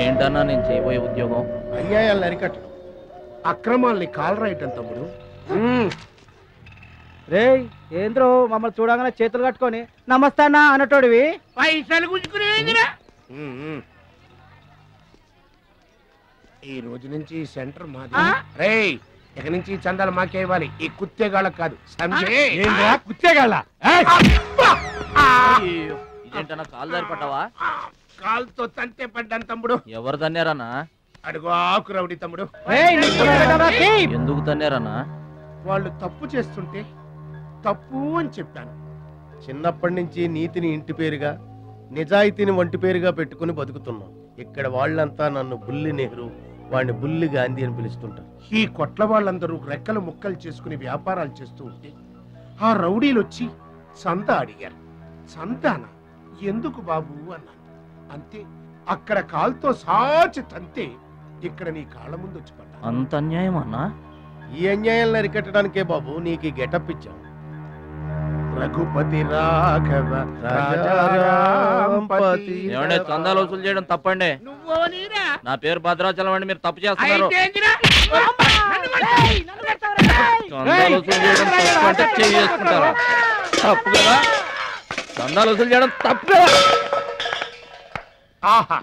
ఏంటన్నా నేను చేయబోయే ఉద్యోగం? అన్యాయాలను అరికట్టడం, అక్రమాల్ని కాలరాయటం తమ్ముడు. రే ఏంద్రో మమ్మల్ని చూడగానే చేతులు కట్టుకొని నమస్తానా అన్నటోడివి పైసలు గుంజుకునేదిరా. ఈ రోజు నుంచి సెంటర్ మాది. రేయ్ ఇక నుంచి చందాలు మాకే ఇవ్వాలి, ఈ కుత్తేగాళ్ళకి కాదు. కుత్తేగాళ్ళ ఇదేంటన్నా కాలు దారి పడ్డావా? కాలుతో తంతే పడ్డాను తమ్ముడు. ఎవరు తన్నారన్నా? అడుగు ఆకు రౌడీ తమ్ముడు. ఎందుకు తన్నారన్నా? వాళ్ళు తప్పు చేస్తుంటే తప్పు అని చెప్పాను. చిన్నప్పటి నుంచి నీతిని ఇంటి పేరుగా, నిజాయితీని వంటి పేరుగా పెట్టుకుని బతుకుతున్నాం. ఇక్కడ వాళ్ళంతా నన్ను బుల్లి నెహ్రూ, వాడిని బుల్లి గాంధీ అని పిలుస్తుంటారు. ఈ కొట్ల వాళ్ళందరూ రెక్కలు ముక్కలు చేసుకుని వ్యాపారాలు చేస్తూ ఉంటే ఆ రౌడీలు వచ్చి సంత అడిగారు. సంతానా? ఎందుకు బాబు అన్నాను. అంతే, అక్కడ కాల్తో సాచి తంతే ఇక్కడ నీ కాళ్ళ ముందు వచ్చి పడ్డా. అంత అన్యాయం అన్నా? ఈ అన్యాయాలను అరికట్టడానికే బాబు నీకు ఈ గెటప్ ఇచ్చాం. రఘుపతి రాఘవ రాజారాంపతి. ఏమంటే చందాలు వసూలు చేయడం తప్పండి. నువ్వో నీరా? నా పేరు భద్రాచలం అండి, మీరు తప్పు చేస్తున్నారు. అయితేందిరా? చందాలు వసూలు చేయడం తప్పు అంటే చేసుకుంటారా? తప్పు కదా? చందాలు వసూలు చేయడం తప్పు కదా? ఆహా,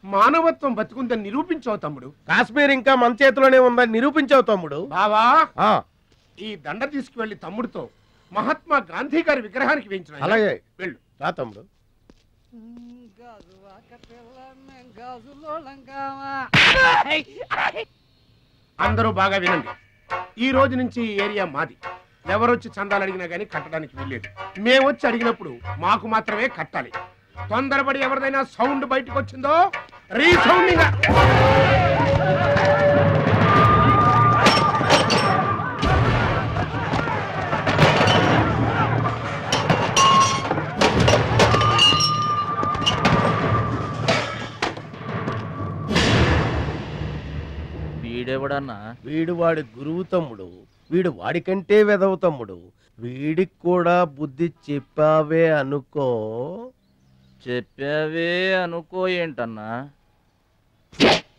మానవత్వం బతుకుందని నిరూపించావు తమ్ముడు. కాశ్మీర్ ఇంకా మన చేతిలోనే ఉందని నిరూపించావు తమ్ముడు. బావా, ఆ, ఈ దండ తీసుకువెళ్లి తమ్ముడితో మహాత్మా గాంధీ గారి విగ్రహానికి వేయించిన. అలాగే వెళ్ళు. రా తమ్ముడు. అందరూ బాగా వినండి. ఈ రోజు నుంచి ఈ ఏరియా మాది. ఎవరొచ్చి చందాలు అడిగినా గానీ కట్టడానికి వీల్లేదు. మేమొచ్చి అడిగినప్పుడు మాకు మాత్రమే కట్టాలి. తొందరపడి ఎవరిదైనా సౌండ్ బయటకు వచ్చిందో రీసౌండింగ్. వీడెవడన్నా? వీడు వాడి గురువు తమ్ముడు. వీడు వాడికంటే వెదవ తమ్ముడు. వీడికి కూడా బుద్ధి చెప్పావే అనుకో. చెప్పావే అనుకో ఏంటన్నా?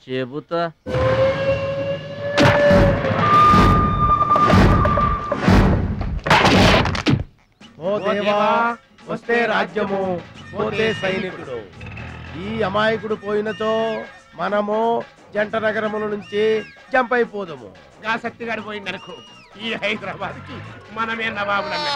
చెబుతా. ఓ దేవా, వస్తే రాజ్యము, పోతే సైనికుడు. ఈ అమాయకుడు పోయినచో మనము జంట నగరముల నుంచి జంపైపోదము. గా శక్తిగాడు పోయిందనుకో, ఈ హైదరాబాద్ కి మనమే నవాబులన్న.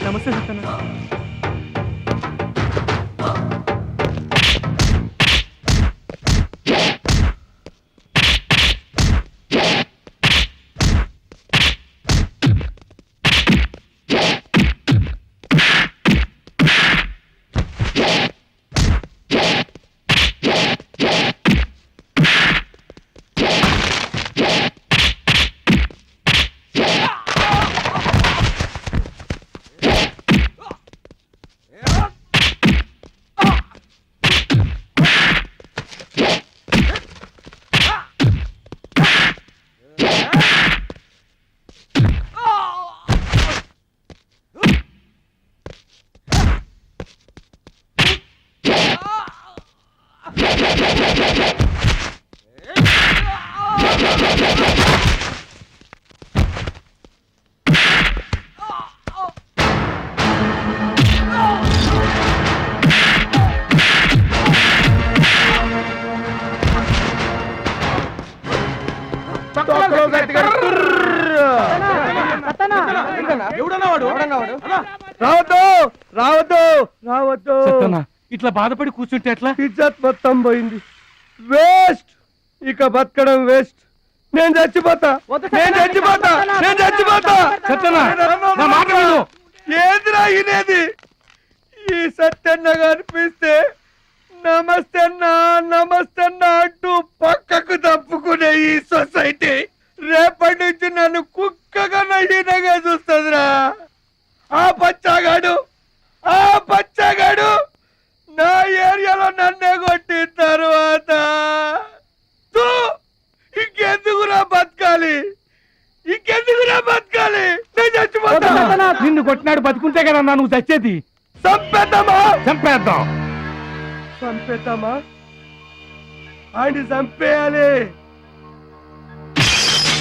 నమస్తే సత్తన్న. రావద్దు రావద్దు రావద్దు ఇట్లా బాధపడి కూర్చుంటే ఎట్లా? ఇజ్జత్ మొత్తం పోయింది. వేస్ట్, ఇక బతకడం వేస్ట్. నేను చచ్చిపోతా, నేను చచ్చిపోతా, నేను చచ్చిపోతా. నా మాట విను. ఏందిరా ఇనేది? ఈ సత్యన్న కనిపిస్తే నమస్తే అన్నా నమస్తే అన్నా అంటూ పక్కకు తప్పుకునే ఈ సొసైటీ రేపటి నుంచి నన్ను కుక్కగా నయ్యనగా చూస్తుందిరా. ఆ పచ్చాగాడు నా ఏరియాలో నన్నే కొట్టిన తర్వాత ఇంకెందుకురా బతకాలి, ఇంకెందుకురా బతకాలి? నేను చచ్చిపోతా. నిన్ను కొట్టినాడు బతుకుంటే కదా నువ్వు చచ్చేది. చంపేద్దామా? చంపేద్దాం. చంపేద్దామా? ఆయన చంపేయాలి.